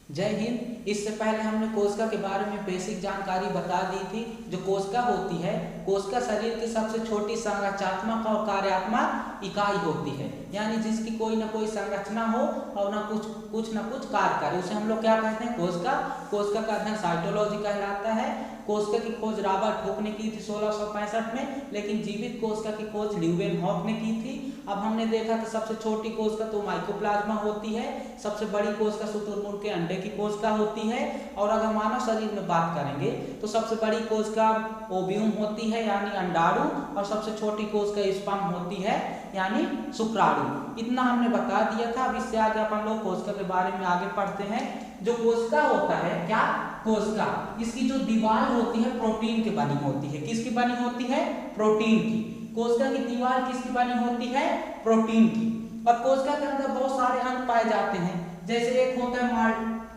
जय हिंद। इससे पहले हमने कोशिका के बारे में बेसिक जानकारी बता दी थी। जो कोशिका होती है, कोशिका शरीर की सबसे छोटी संरचनात्मक और कार्यात्मक इकाई होती है, यानी जिसकी कोई ना कोई संरचना हो और ना कुछ कार्य करे, उसे हम लोग क्या कहते हैं? कोशिका। कोशिका का अध्ययन साइटोलॉजी कहलाता है। कोशिका की खोज रॉबर्ट हुक ने की थी 1665 में, लेकिन जीवित कोशिका की खोज ल्यूवेनहॉक ने की थी। अब हमने देखा था सबसे छोटी कोशिका तो माइकोप्लाज्मा होती है, सबसे बड़ी कोशिका शुतुरमुर्ग के अंडे की कोशिका होती है। और अगर मानव शरीर में बात करेंगे तो सबसे बड़ी कोशिका ओव्यूम होती है यानी अंडाणु, और सबसे छोटी कोशिका स्पर्म होती है यानी शुक्राणु। इतना हमने बता दिया था। अब इससे आगे अपन लोग कोशिका के बारे में आगे पढ़ते हैं। जो कोशिका होता है, क्या कोशिका, इसकी जो दीवार होती है प्रोटीन की बनी होती है। किसकी बनी होती है? प्रोटीन की। कोशिका की दीवार किसकी बनी होती है? प्रोटीन की। और कोशिका के अंदर बहुत सारे अंग पाए जाते हैं, जैसे एक होता है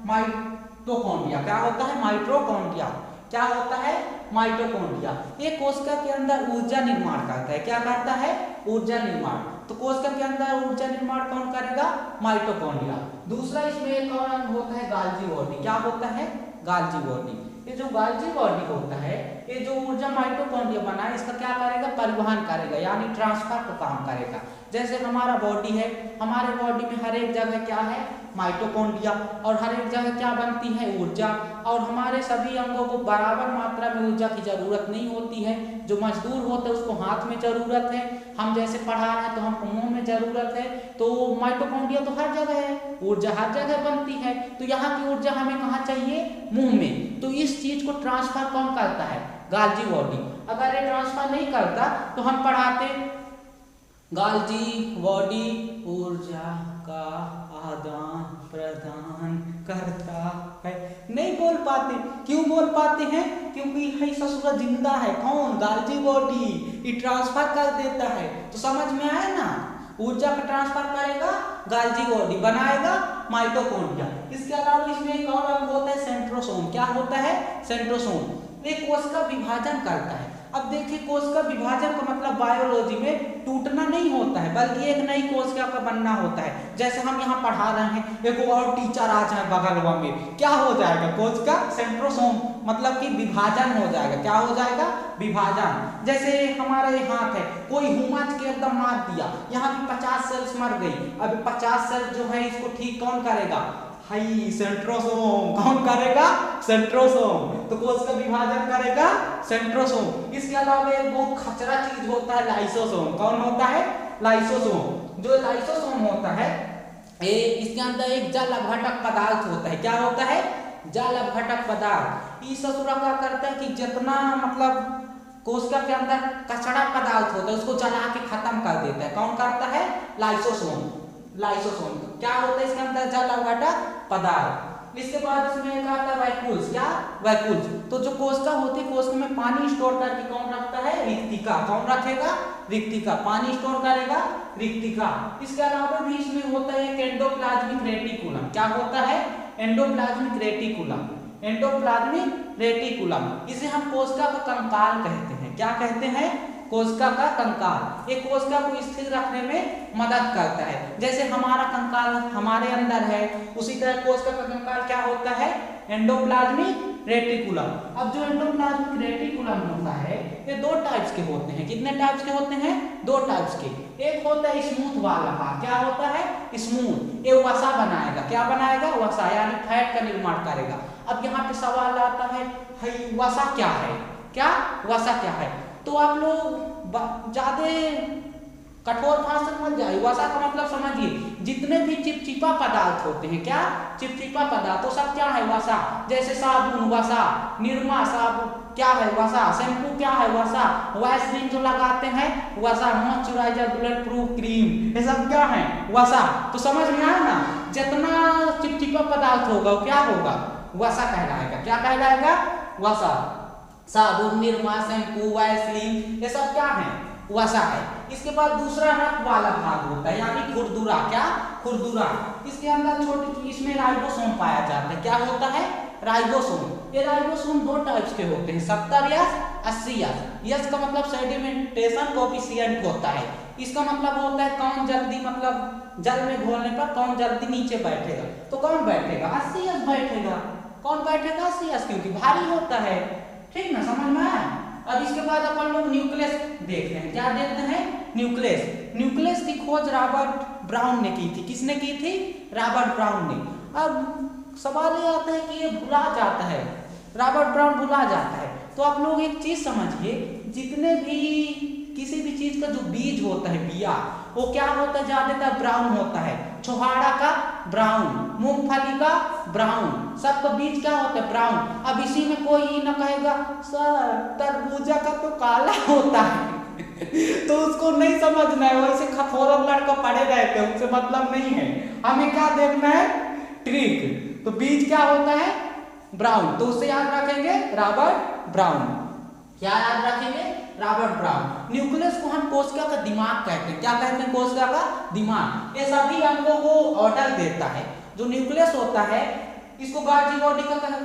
माइटोकॉन्ड्रिया। क्या होता है? माइटोकॉन्ड्रिया। क्या होता है? माइटोकॉन्ड्रिया। ये कोशिका के अंदर ऊर्जा निर्माण करता है। क्या करता है? ऊर्जा निर्माण। तो कोशिका के अंदर ऊर्जा निर्माण कौन करेगा? माइटोकॉन्ड्रिया। दूसरा इसमें एक और अंग होता है गाल्जी बॉडी। क्या होता है? गाल्जी बॉडी। ये जो गाल्जी बॉडी होता है, ये जो ऊर्जा माइटोकॉन्ड्रिया बना है, इसका क्या करेगा? परिवहन करेगा यानी ट्रांसफर का काम करेगा। जैसे हमारा बॉडी है, हमारे बॉडी में हर एक जगह क्या है? माइटोकॉन्ड्रिया। और हर एक जगह क्या बनती है? ऊर्जा। और हमारे सभी अंगों को बराबर मात्रा में ऊर्जा की जरूरत नहीं होती है। जो मजदूर होते हैं उसको हाथ में जरूरत है, हम जैसे पढ़ा रहे हैं तो हमको मुंह में जरूरत है। तो माइटोकॉन्ड्रिया तो हर जगह है, ऊर्जा हर जगह बनती है। तो यहाँ की ऊर्जा हमें कहाँ चाहिए? मुंह में। तो इस चीज को ट्रांसफर कौन करता है? गाल्जी बॉडी। अगर ये ट्रांसफर नहीं करता तो हम पढ़ाते गाल्जी बॉडी ऊर्जा का आदान प्रदान करता है। नहीं बोल पाते। क्यों बोल पाते हैं? क्योंकि है ससुरा जिंदा है। कौन? गाल्जी बॉडी। ये ट्रांसफर कर देता है। तो समझ में आया ना? ऊर्जा का ट्रांसफर करेगा गाल्जी बॉडी, बनाएगा माइटोकॉन्ड्रिया। इसके अलावा इसमें एक और अंग होता है सेंट्रोसोम। क्या होता है? सेंट्रोसोम। एक कोशिका विभाजन करता है। अब देखिए, कोशिका विभाजन का मतलब बायोलॉजी में टूटना नहीं होता है, बल्कि एक नई कोशिका का बनना होता है। जैसे हम यहाँ पढ़ा रहे हैं, एक और टीचर आ जाए बगलवा में, क्या हो जाएगा? कोशिका सेंट्रोसोम, मतलब कि विभाजन हो जाएगा। क्या हो जाएगा? विभाजन। जैसे हमारा ये हाथ है, कोई हुमच के एकदम मार दिया, यहाँ की 50 सेल्स मर गई। अब 50 सेल्स जो है इसको ठीक कौन करेगा? High centrosome. कौन करेगा? सेंट्रोसोम। तो कोशिका विभाजन करेगा सेंट्रोसोम। इसके अलावा एक बहुत खचरा चीज होता है लाइसोसोम। कौन होता है? लाइसोसोम। जो लाइसोसोम होता है, इसके अंदर एक जल अपघटक पदार्थ होता है। क्या होता है? जल अपघटक पदार्थ। इस ससुरा क्या करता है कि जितना मतलब कोशिका के अंदर कचरा पदार्थ होता है उसको जला के खत्म कर देता है। कौन करता है? लाइसोसोम। लाइसोसोम क्या होता है? इसके अंदर जल अपघटक पदार्थ। इसके बाद इसमें एक आता है वैक्यूल्स। क्या? वैक्यूल्स। तो जो कोशिका होती है, कोशिका में पानी स्टोर करके कौन रखता है? रिक्तिका। कौन रखेगा? रिक्तिका। पानी स्टोर करेगा रिक्तिका। इसके अलावा भी इसमें होता है एक एंडोप्लाज्मिक रेटिकुलम। क्या होता है? Endoplasmic reticulum. एंडोप्लाज्मिक रेटिकुलम, इसे हम कोशिका का कंकाल कहते हैं। क्या कहते हैं? कोशिका का कंकाल। एक कोशिका को स्थिर रखने में मदद करता है। जैसे हमारा कंकाल हमारे अंदर है, उसी तरह कोशिका का कंकाल क्या होता है? Endoplasmic reticulum. अब जो एंडोप्लाज्मिक रेटिकुलम होता है, ये दो टाइप्स के होते हैं। कितने टाइप्स के होते हैं? दो टाइप्स के। एक होता है स्मूथ वाला भाग। क्या होता है? स्मूथ। ये वसा बनाएगा। क्या बनाएगा? वसा, यानी फैट का निर्माण करेगा। अब यहाँ पे सवाल आता है, वसा क्या है? क्या वसा क्या है? तो आप लोग ज्यादा कठोर भाषा मत जाइए। वसा का मतलब समझिए, जितने भी चिपचिपा पदार्थ होते हैं, क्या चिपचिपा पदार्थ, तो सब क्या है? वसा। जैसे साबुन वसा, निरमा साबुन क्या है? वसा। शैम्पू क्या है? वसा। वैसलीन जो लगाते हैं वसा। मॉइस्चराइजर, बुलेट प्रूफ क्रीम, ये सब क्या है? वसा। तो समझ में आया ना? जितना चिपचिपा पदार्थ होगा वो क्या होगा? वसा कहलाएगा। क्या कहलाएगा? वसा। साबुन, निरमा, शैम्पू, वैसलीन, ये सब क्या है? वसा है। इसके बाद दूसरा रक्त वाला भाग होता है, यानी खुरदुरा। क्या? खुरदुरा। इसके अंदर छोटी, इसमें राइबोसोम पाया जाता है। क्या होता है? राइबोसोम। ये राइबोसोम दो टाइप्स के होते हैं, 70 यस, 80 यस। यस का मतलब सेडिमेंटेशन कोफिशिएंट होता है। इसका मतलब होता है कौन जल्दी मतलब जल में घोलने पर कौन जल्दी नीचे बैठेगा? तो कौन बैठेगा? H बैठेगा। कौन बैठेगा? H, क्योंकि भारी होता है। ठीक ना, समझ में आया? अब इसके बाद अपन लोग न्यूक्लियस देखते हैं। क्या देखते हैं? न्यूक्लियस। न्यूक्लियस की खोज रॉबर्ट ब्राउन ने की थी। किसने की थी? रॉबर्ट ब्राउन ने। अब सवाल ये आता है कि ये भुला जाता है, रॉबर्ट ब्राउन भुला जाता है। तो आप लोग एक चीज समझिए, जितने भी किसी भी चीज का जो बीज होता है, बिया, वो क्या होता है? ज्यादातर ब्राउन होता है। छोहाड़ा का ब्राउन, मूंगफली का ब्राउन, सबका बीज क्या होता है? ब्राउन। अब इसी में कोई न कहेगा सर तरबूजा का तो काला होता है तो उसको नहीं समझना है, वैसे खफोरन लड़का पड़े रहते हैं, उनसे मतलब नहीं है। हमें क्या देखना है? ट्रिक। तो बीज क्या होता है? ब्राउन। तो उससे याद रखेंगे रॉबर्ट ब्राउन। क्या याद रखेंगे? Robert brown. न्यूक्लियस को हम कोशिका का दिमाग कहते हैं। क्या कहते हैं? कोशिका का दिमाग। ये सभी अंगों को ऑर्डर देता है। जो न्यूक्लियस होता है, इसको गाल्जी बॉडी को कहेगा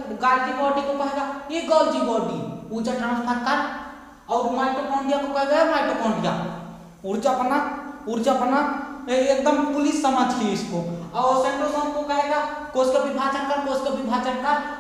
ये गाल्जी बॉडी, ऊर्जा ट्रांसफर कर। और माइटोकॉन्ड्रिया को कहेगा माइटोकॉन्ड्रिया, ऊर्जा बना एकदम पुलिस समझिए इसको। और सेंट्रोसोम को कहेगा कोशिका विभाजन कर।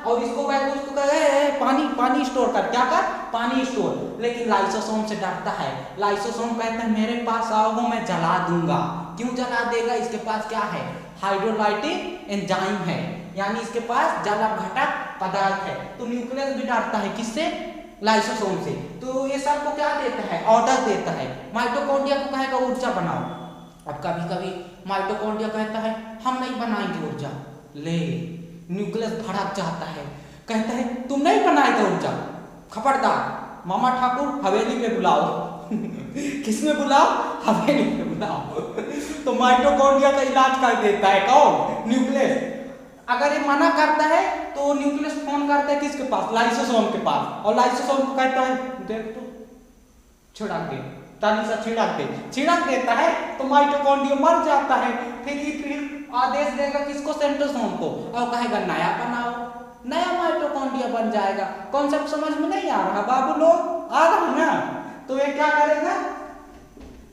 और इसको कहेगा पानी स्टोर कर। क्या कर? पानी स्टोर। लेकिन लाइसोसोम से डरता है। लाइसोसोम कहता है मेरे पास आओगे मैं जला दूंगा। क्यों जला देगा? इसके पास क्या है? हाइड्रोलाइटिक एंजाइम है, यानी इसके पास जल अपघटक पदार्थ है। तो न्यूक्लियस भी डरता है किससे? लाइसोसोम से। तो ये सब को क्या देता है? ऑर्डर देता है। माइटोकॉन्ड्रिया को कहेगा ऊर्जा बनाओ। अब कभी कभी माइटोकॉन्ड्रिया कहता है हम नहीं बनाएंगे ऊर्जा। ले, न्यूक्लियस भड़क जाता है, कहता है तुम नहीं बनाएगा ऊर्जा, खबरदार, मामा ठाकुर हवेली पे बुलाओ किसमें बुलाओ? हवेली पे बुलाओ तो माइटोकॉन्ड्रिया का इलाज कर देता है कौन? न्यूक्लियस। अगर ये मना करता है तो न्यूक्लियस फोन करता है किसके पास? लाइसोसोम के पास। और लाइसोसोम को कहता है देख तो छिड़क दे, ताली सा छिड़क देता है तो माइटोकॉन्ड्रिया मर जाता है। फिर आदेश देगा किसको? सेंट्रोसोम को। और कहेगा नया बनाओ, नया माइटोकॉन्ड्रिया बन जाएगा। कॉन्सेप्ट समझ में नहीं आ रहा बाबू लोग? आ रहा ना? तो ये क्या करेगा?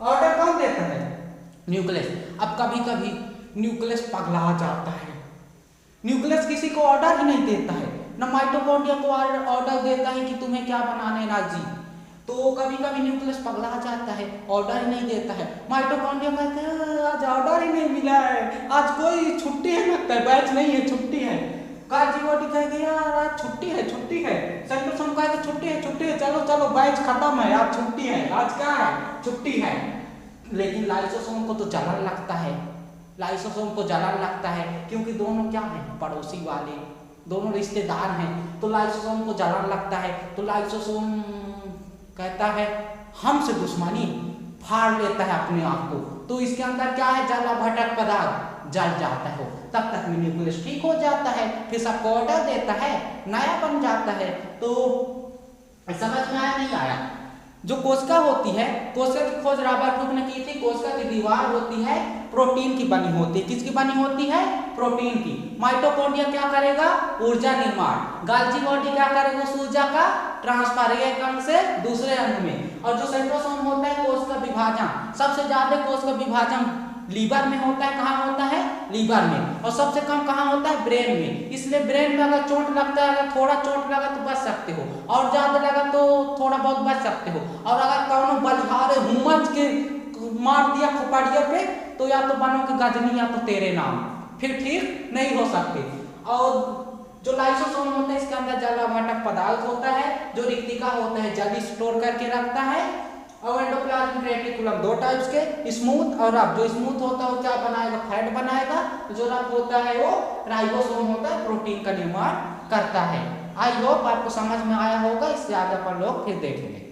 ऑर्डर कौन देता है? न्यूक्लियस। अब कभी कभी न्यूक्लियस पगला जाता है। न्यूक्लियस किसी को ऑर्डर ही नहीं देता है, न माइटोकॉन्ड्रिया को ऑर्डर देता है कि तुम्हें क्या बनाना है राजी। तो कभी कभी न्यूक्लियस पगला जाता है, ऑर्डर ही नहीं देता है। माइटोकॉन्ड्रिया कहते हैं आज ऑर्डर ही नहीं मिला है, आज कोई छुट्टी है, लगता है बैच नहीं है, छुट्टी है। गाल्जी बॉडी कहेगी यार आज छुट्टी है। सेंट्रोसोम कहेगा छुट्टी है, चलो बैच खत्म है, आज छुट्टी है, आज क्या है? छुट्टी है। लेकिन लाइसोसोम को तो जलन लगता है, क्योंकि दोनों क्या है? पड़ोसी वाले, दोनों रिश्तेदार हैं। तो लाइसोसोम को जलन लगता है। तो लाइसोसोम कहता है हमसे दुश्मनी, फाड़ लेता है अपने आप को। तो इसके अंदर क्या है? जल अपघटक पदार्थ जल जाता है। तब तक में न्यूक्लियस ठीक हो जाता है, फिर सबको ऑर्डर देता है, नया बन जाता है। तो समझ में आया नहीं आया? जो कोशिका होती है, कोशिका की खोज रॉबर्ट हुक ने की थी। कोशिका की दीवार होती है प्रोटीन की बनी होती है। किसकी बनी होती है? प्रोटीन की। माइटोकॉन्ड्रिया क्या करेगा? ऊर्जा निर्माण। गाल्जी बॉडी क्या करेगा? ऊर्जा का ट्रांसफर एक अंग से दूसरे अंग में। और जो सेंट्रोसोम होता है कोशिका विभाजन। सबसे ज्यादा कोशिका विभाजन लीवर में होता है। कहाँ होता है? लीवर में। और सबसे कम कहाँ होता है? ब्रेन में। इसलिए ब्रेन में अगर चोट लगता है, अगर थोड़ा चोट लगा तो बच सकते हो, और ज्यादा लगा तो थोड़ा बहुत बच सकते हो। और अगर कौनो बलिहारे हुमच के मार दिया खोपड़िया पे तो या तो बनोगे गजनी या तो तेरे नाम, फिर ठीक नहीं हो सकते। और जो लाइसोसोम होता है इसके अंदर जल अपघटक पदार्थ होता है। जो रिक्तिका होता है जल स्टोर करके रखता है। और एंडोप्लाज्मिक रेटिकुलम दो टाइप्स के, स्मूथ और रफ। जो स्मूथ होता है वो क्या बनाएगा? फैट बनाएगा। जो रफ होता है वो राइबोसोम होता है, प्रोटीन का निर्माण करता है। आई होप आपको समझ में आया होगा। इससे आगे अपन लोग फिर देखेंगे।